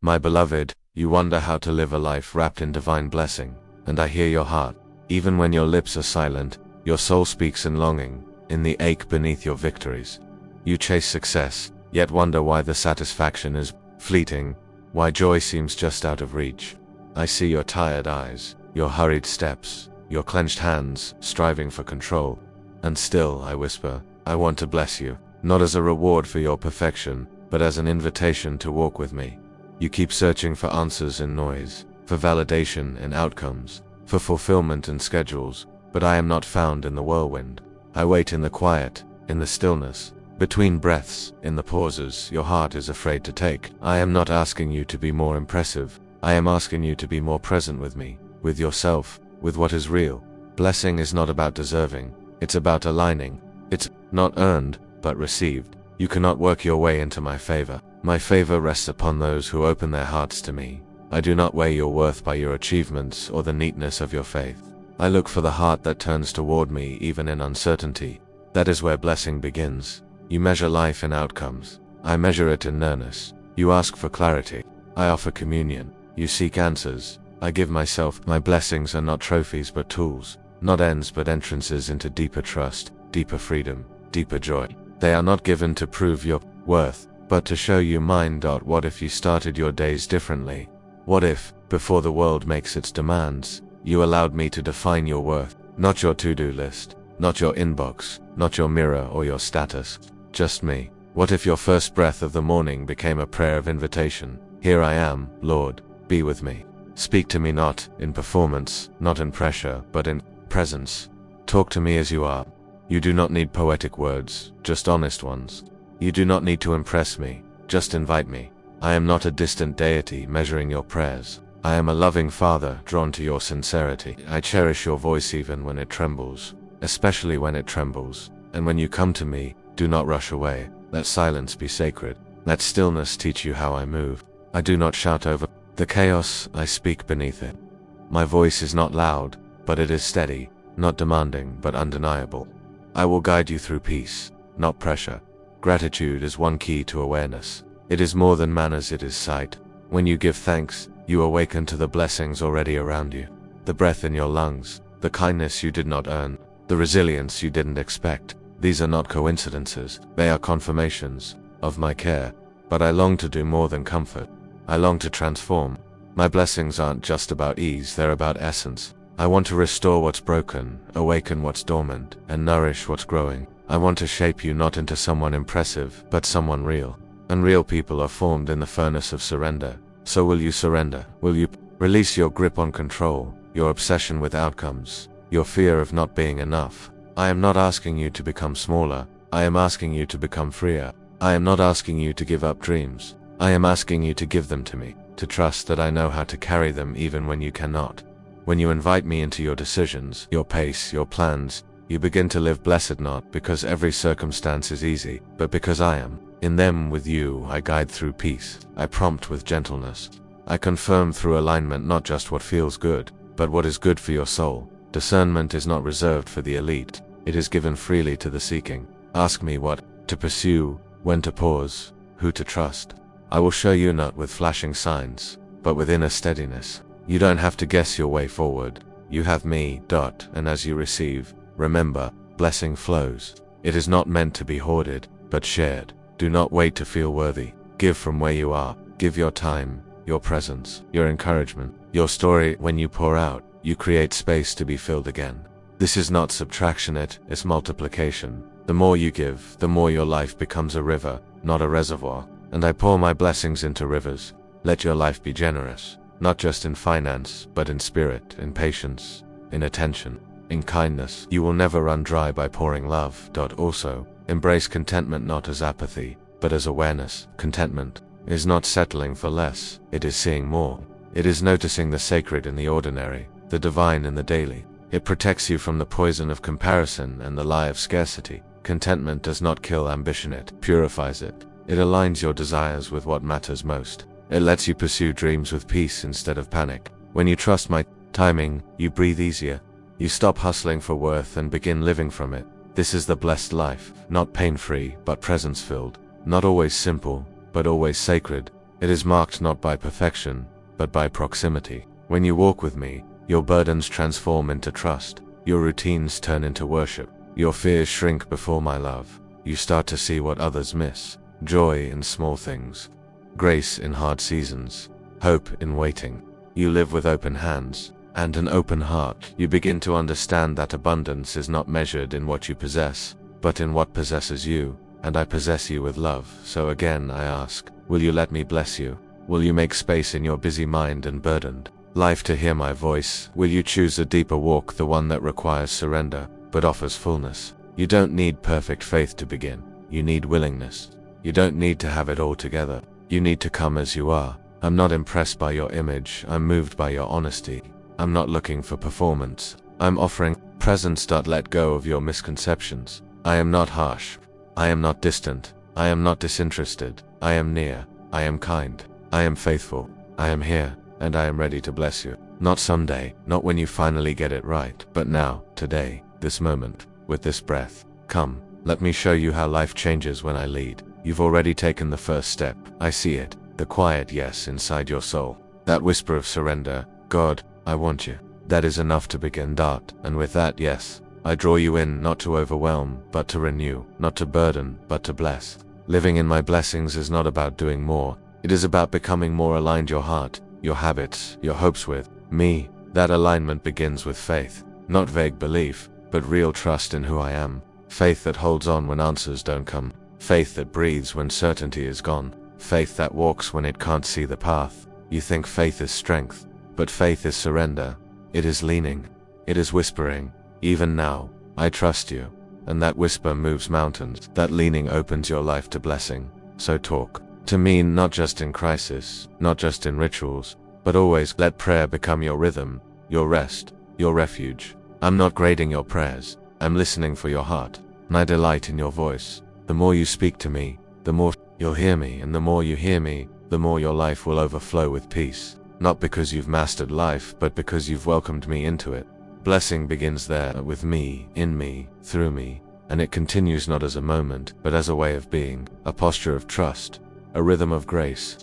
My beloved, you wonder how to live a life wrapped in divine blessing, and I hear your heart. Even when your lips are silent, your soul speaks in longing, in the ache beneath your victories. You chase success, yet wonder why the satisfaction is fleeting, why joy seems just out of reach. I see your tired eyes, your hurried steps, your clenched hands, striving for control. And still, I whisper, I want to bless you, not as a reward for your perfection, but as an invitation to walk with me. You keep searching for answers in noise, for validation in outcomes, for fulfillment in schedules, but I am not found in the whirlwind. I wait in the quiet, in the stillness, between breaths, in the pauses your heart is afraid to take. I am not asking you to be more impressive. I am asking you to be more present with me, with yourself, with what is real. Blessing is not about deserving, it's about aligning. It's not earned, but received. You cannot work your way into my favor. My favor rests upon those who open their hearts to me. I do not weigh your worth by your achievements or the neatness of your faith. I look for the heart that turns toward me even in uncertainty. That is where blessing begins. You measure life in outcomes. I measure it in nearness. You ask for clarity. I offer communion. You seek answers. I give myself. My blessings are not trophies but tools, not ends but entrances into deeper trust, deeper freedom, deeper joy. They are not given to prove your worth, but to show you mine. What if you started your days differently? What if, before the world makes its demands, you allowed me to define your worth? Not your to-do list, not your inbox, not your mirror or your status, just me. What if your first breath of the morning became a prayer of invitation? Here I am, Lord, be with me. Speak to me not in performance, not in pressure, but in presence. Talk to me as you are. You do not need poetic words, just honest ones. You do not need to impress me, just invite me. I am not a distant deity measuring your prayers. I am a loving Father drawn to your sincerity. I cherish your voice even when it trembles, especially when it trembles. And when you come to me, do not rush away. Let silence be sacred. Let stillness teach you how I move. I do not shout over the chaos, I speak beneath it. My voice is not loud, but it is steady, not demanding, but undeniable. I will guide you through peace, not pressure. Gratitude is one key to awareness. It is more than manners, it is sight. When you give thanks, you awaken to the blessings already around you. The breath in your lungs, the kindness you did not earn, the resilience you didn't expect. These are not coincidences, they are confirmations of my care. But I long to do more than comfort. I long to transform. My blessings aren't just about ease, they're about essence. I want to restore what's broken, awaken what's dormant, and nourish what's growing. I want to shape you not into someone impressive, but someone real. And real people are formed in the furnace of surrender. So will you surrender? Will you release your grip on control, your obsession with outcomes, your fear of not being enough? I am not asking you to become smaller. I am asking you to become freer. I am not asking you to give up dreams. I am asking you to give them to me, to trust that I know how to carry them even when you cannot. When you invite me into your decisions, your pace, your plans, you begin to live blessed not because every circumstance is easy, but because I am. In them with you, I guide through peace. I prompt with gentleness. I confirm through alignment not just what feels good, but what is good for your soul. Discernment is not reserved for the elite. It is given freely to the seeking. Ask me what to pursue, when to pause, who to trust. I will show you not with flashing signs, but with inner steadiness. You don't have to guess your way forward. You have me, and as you receive, remember, blessing flows. It is not meant to be hoarded, but shared. Do not wait to feel worthy. Give from where you are. Give your time, your presence, your encouragement, your story. When you pour out, you create space to be filled again. This is not subtraction, it's multiplication. The more you give, the more your life becomes a river, not a reservoir. And I pour my blessings into rivers. Let your life be generous, not just in finance, but in spirit, in patience, in attention, in kindness. You will never run dry by pouring love. Also, embrace contentment not as apathy, but as awareness. Contentment is not settling for less, it is seeing more. It is noticing the sacred in the ordinary, the divine in the daily. It protects you from the poison of comparison and the lie of scarcity. Contentment does not kill ambition, it purifies it. It aligns your desires with what matters most. It lets you pursue dreams with peace instead of panic. When you trust my timing, you breathe easier. You stop hustling for worth and begin living from it. This is the blessed life, not pain-free, but presence-filled. Not always simple, but always sacred. It is marked not by perfection, but by proximity. When you walk with me, your burdens transform into trust, your routines turn into worship, your fears shrink before my love. You start to see what others miss: joy in small things, grace in hard seasons, hope in waiting. You live with open hands and an open heart. You begin to understand that abundance is not measured in what you possess, but in what possesses you, and I possess you with love. So again I ask, will you let me bless you? Will you make space in your busy mind and burdened life to hear my voice? Will you choose a deeper walk, the one that requires surrender, but offers fullness? You don't need perfect faith to begin. You need willingness. You don't need to have it all together. You need to come as you are. I'm not impressed by your image, I'm moved by your honesty. I'm not looking for performance. I'm offering presence. Let go of your misconceptions. I am not harsh. I am not distant. I am not disinterested. I am near. I am kind. I am faithful. I am here, and I am ready to bless you. Not someday, not when you finally get it right, but now, today, this moment, with this breath. Come, let me show you how life changes when I lead. You've already taken the first step. I see it, the quiet yes inside your soul. That whisper of surrender: God, I want you. That is enough to begin. And with that yes, I draw you in, not to overwhelm, but to renew, not to burden, but to bless. Living in my blessings is not about doing more. It is about becoming more aligned, your heart, your habits, your hopes with me. That alignment begins with faith, not vague belief, but real trust in who I am. Faith that holds on when answers don't come. Faith that breathes when certainty is gone. Faith that walks when it can't see the path. You think faith is strength, but faith is surrender. It is leaning. It is whispering, even now, I trust you. And that whisper moves mountains. That leaning opens your life to blessing. So talk to me, not just in crisis, not just in rituals, but always. Let prayer become your rhythm, your rest, your refuge. I'm not grading your prayers. I'm listening for your heart, and I delight in your voice. The more you speak to me, the more you'll hear me, and the more you hear me, the more your life will overflow with peace. Not because you've mastered life, but because you've welcomed me into it. Blessing begins there, with me, in me, through me, and it continues not as a moment, but as a way of being, a posture of trust, a rhythm of grace,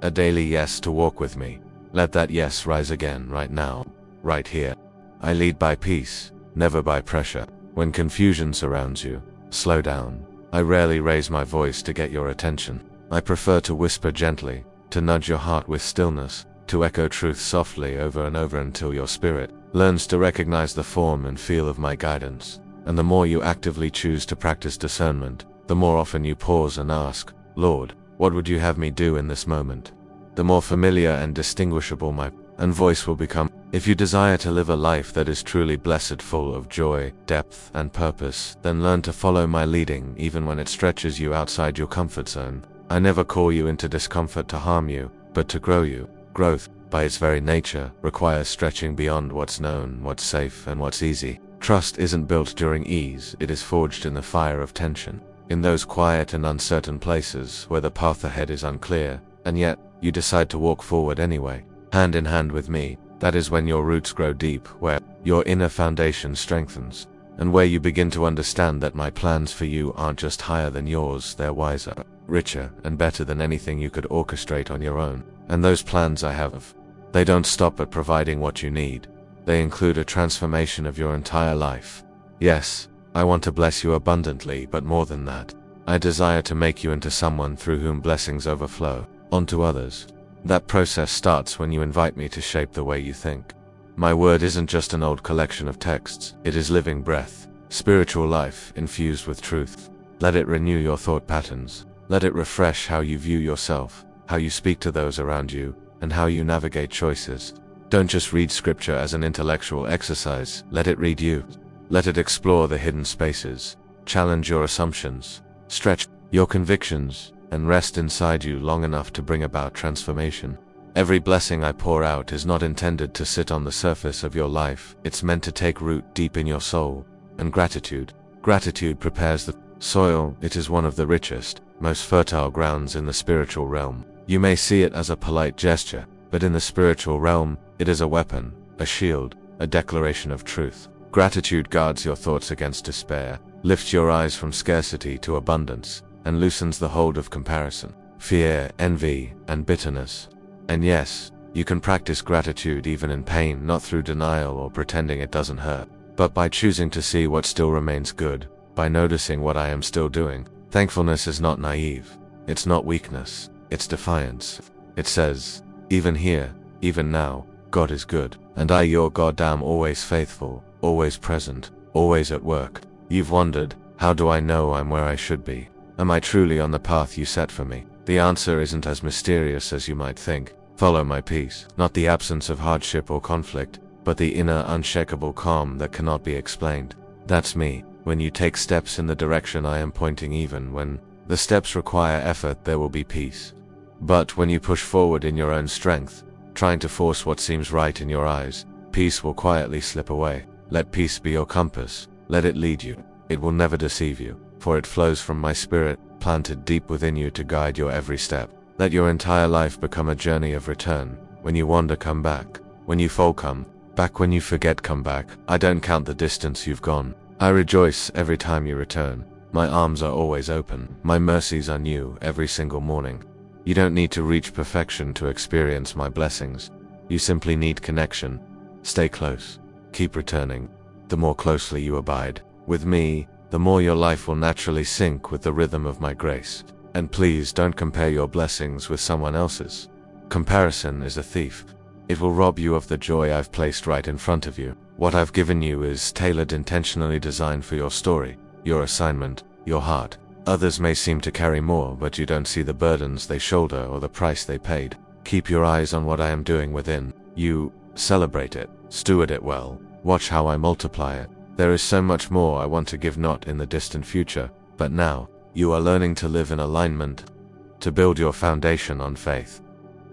a daily yes to walk with me. Let that yes rise again right now, right here. I lead by peace, never by pressure. When confusion surrounds you, slow down. I rarely raise my voice to get your attention. I prefer to whisper gently, to nudge your heart with stillness, to echo truth softly over and over until your spirit learns to recognize the form and feel of my guidance. And the more you actively choose to practice discernment, the more often you pause and ask, Lord, what would you have me do in this moment? The more familiar and distinguishable my voice will become. If you desire to live a life that is truly blessed, full of joy, depth, and purpose, then learn to follow my leading even when it stretches you outside your comfort zone. I never call you into discomfort to harm you, but to grow you. Growth, by its very nature, requires stretching beyond what's known, what's safe, and what's easy. Trust isn't built during ease, it is forged in the fire of tension. In those quiet and uncertain places where the path ahead is unclear, and yet, you decide to walk forward anyway, hand in hand with me. That is when your roots grow deep, where your inner foundation strengthens, and where you begin to understand that my plans for you aren't just higher than yours, they're wiser, richer, and better than anything you could orchestrate on your own. And those plans I have, they don't stop at providing what you need. They include a transformation of your entire life. Yes, I want to bless you abundantly, but more than that, I desire to make you into someone through whom blessings overflow onto others. That process starts when you invite me to shape the way you think. My word isn't just an old collection of texts, it is living breath, spiritual life infused with truth. Let it renew your thought patterns. Let it refresh how you view yourself, how you speak to those around you, and how you navigate choices. Don't just read scripture as an intellectual exercise, let it read you. Let it explore the hidden spaces, challenge your assumptions, stretch your convictions, and rest inside you long enough to bring about transformation. Every blessing I pour out is not intended to sit on the surface of your life, it's meant to take root deep in your soul. And gratitude prepares the soil. It is one of the richest, most fertile grounds in the spiritual realm. You may see it as a polite gesture, but in the spiritual realm, it is a weapon, a shield, a declaration of truth. Gratitude guards your thoughts against despair, lifts your eyes from scarcity to abundance, and loosens the hold of comparison. fear, envy, and bitterness. And yes, you can practice gratitude even in pain, not through denial or pretending it doesn't hurt, but by choosing to see what still remains good, by noticing what I am still doing. Thankfulness is not naive. It's not weakness. It's defiance. It says, even here, even now, God is good, and I, your goddamn, always faithful, always present, always at work. You've wondered, how do I know I'm where I should be? Am I truly on the path you set for me? The answer isn't as mysterious as you might think. Follow my peace, not the absence of hardship or conflict, but the inner unshakable calm that cannot be explained. That's me. When you take steps in the direction I am pointing, even when the steps require effort, there will be peace. But when you push forward in your own strength, trying to force what seems right in your eyes, peace will quietly slip away. Let peace be your compass. Let it lead you. It will never deceive you, for it flows from my spirit, planted deep within you to guide your every step. Let your entire life become a journey of return. When you wander, come back. When you fall, come back. When you forget, come back. I don't count the distance you've gone. I rejoice every time you return. My arms are always open. My mercies are new every single morning. You don't need to reach perfection to experience my blessings. You simply need connection. Stay close. Keep returning. The more closely you abide with me, the more your life will naturally sync with the rhythm of my grace. And please don't compare your blessings with someone else's. Comparison is a thief. It will rob you of the joy I've placed right in front of you. What I've given you is tailored, intentionally designed for your story, your assignment, your heart. Others may seem to carry more, but you don't see the burdens they shoulder or the price they paid. Keep your eyes on what I am doing within you. Celebrate it. Steward it well. Watch how I multiply it. There is so much more I want to give, not in the distant future, but now. You are learning to live in alignment, to build your foundation on faith,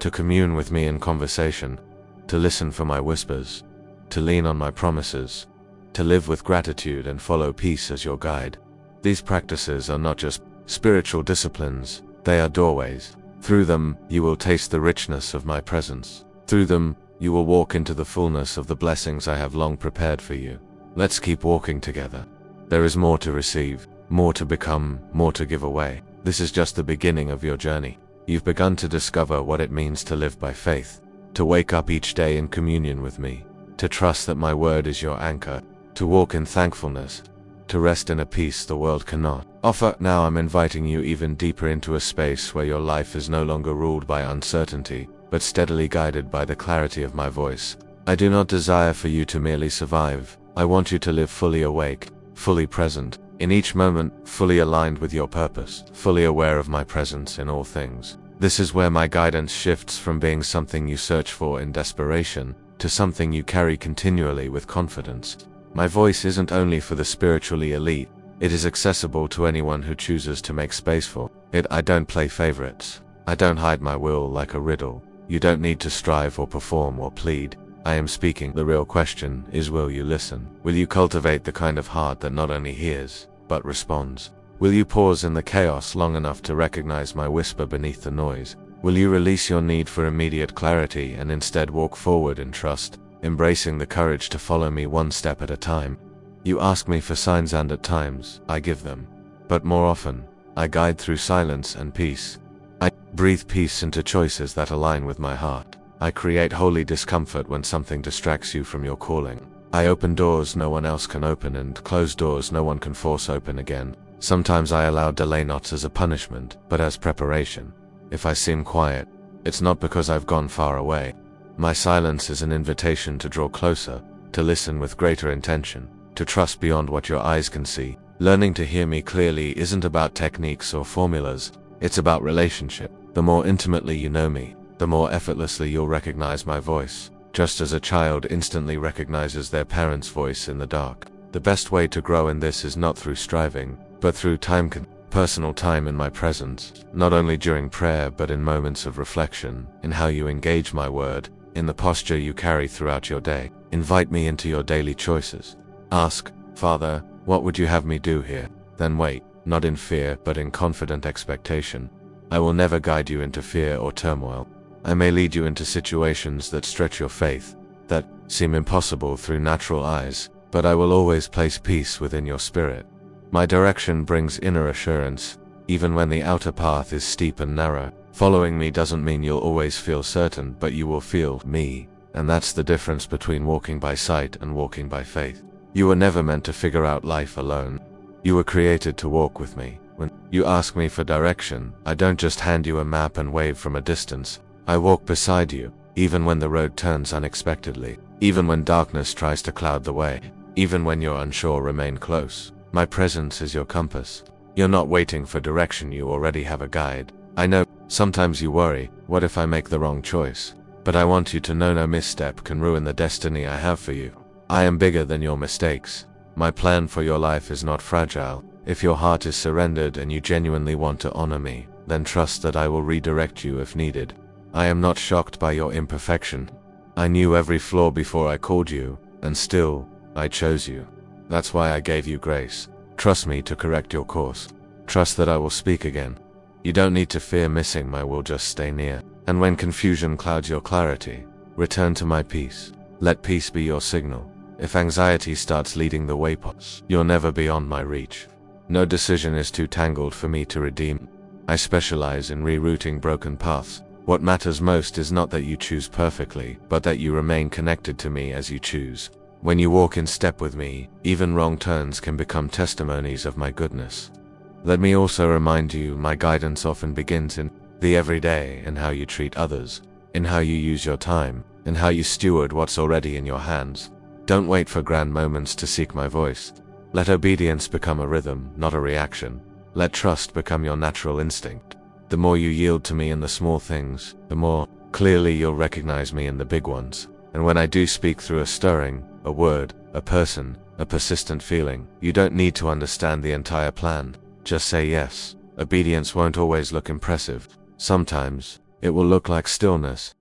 to commune with me in conversation, to listen for my whispers, to lean on my promises, to live with gratitude and follow peace as your guide. These practices are not just spiritual disciplines, they are doorways. Through them, you will taste the richness of my presence. Through them, you will walk into the fullness of the blessings I have long prepared for you. Let's keep walking together. There is more to receive, more to become, more to give away. This is just the beginning of your journey. You've begun to discover what it means to live by faith, to wake up each day in communion with me, to trust that my word is your anchor, to walk in thankfulness, to rest in a peace the world cannot offer. Now I'm inviting you even deeper into a space where your life is no longer ruled by uncertainty, but steadily guided by the clarity of my voice. I do not desire for you to merely survive. I want you to live fully awake, fully present, in each moment, fully aligned with your purpose, fully aware of my presence in all things. This is where my guidance shifts from being something you search for in desperation, to something you carry continually with confidence. My voice isn't only for the spiritually elite, it is accessible to anyone who chooses to make space for it. I don't play favorites. I don't hide my will like a riddle. You don't need to strive or perform or plead. I am speaking. The real question is, will you listen? Will you cultivate the kind of heart that not only hears, but responds? Will you pause in the chaos long enough to recognize my whisper beneath the noise? Will you release your need for immediate clarity and instead walk forward in trust, embracing the courage to follow me one step at a time? You ask me for signs, and at times, I give them. But more often, I guide through silence and peace. I breathe peace into choices that align with my heart. I create holy discomfort when something distracts you from your calling. I open doors no one else can open and close doors no one can force open again. Sometimes I allow delay, not as a punishment, but as preparation. If I seem quiet, it's not because I've gone far away. My silence is an invitation to draw closer, to listen with greater intention, to trust beyond what your eyes can see. Learning to hear me clearly isn't about techniques or formulas, it's about relationship. The more intimately you know me, the more effortlessly you'll recognize my voice, just as a child instantly recognizes their parent's voice in the dark. The best way to grow in this is not through striving, but through personal time in my presence, not only during prayer but in moments of reflection, in how you engage my word, in the posture you carry throughout your day. Invite me into your daily choices. Ask, Father, what would you have me do here? Then wait, not in fear but in confident expectation. I will never guide you into fear or turmoil. I may lead you into situations that stretch your faith, that seem impossible through natural eyes, but I will always place peace within your spirit. My direction brings inner assurance, even when the outer path is steep and narrow. Following me doesn't mean you'll always feel certain, but you will feel me. And that's the difference between walking by sight and walking by faith. You were never meant to figure out life alone. You were created to walk with me. When you ask me for direction, I don't just hand you a map and wave from a distance. I walk beside you, even when the road turns unexpectedly, even when darkness tries to cloud the way, even when you're unsure, remain close. My presence is your compass. You're not waiting for direction, you already have a guide. I know, sometimes you worry, what if I make the wrong choice? But I want you to know no misstep can ruin the destiny I have for you. I am bigger than your mistakes. My plan for your life is not fragile. If your heart is surrendered and you genuinely want to honor me, then trust that I will redirect you if needed. I am not shocked by your imperfection. I knew every flaw before I called you, and still, I chose you. That's why I gave you grace. Trust me to correct your course. Trust that I will speak again. You don't need to fear missing my will, just stay near. And when confusion clouds your clarity, return to my peace. Let peace be your signal. If anxiety starts leading the way, you're never beyond my reach. No decision is too tangled for me to redeem. I specialize in rerouting broken paths. What matters most is not that you choose perfectly, but that you remain connected to me as you choose. When you walk in step with me, even wrong turns can become testimonies of my goodness. Let me also remind you, my guidance often begins in the everyday, in how you treat others, in how you use your time, in how you steward what's already in your hands. Don't wait for grand moments to seek my voice. Let obedience become a rhythm, not a reaction. Let trust become your natural instinct. The more you yield to me in the small things, the more clearly you'll recognize me in the big ones. And when I do speak through a stirring, a word, a person, a persistent feeling, you don't need to understand the entire plan. Just say yes. Obedience won't always look impressive. Sometimes, it will look like stillness.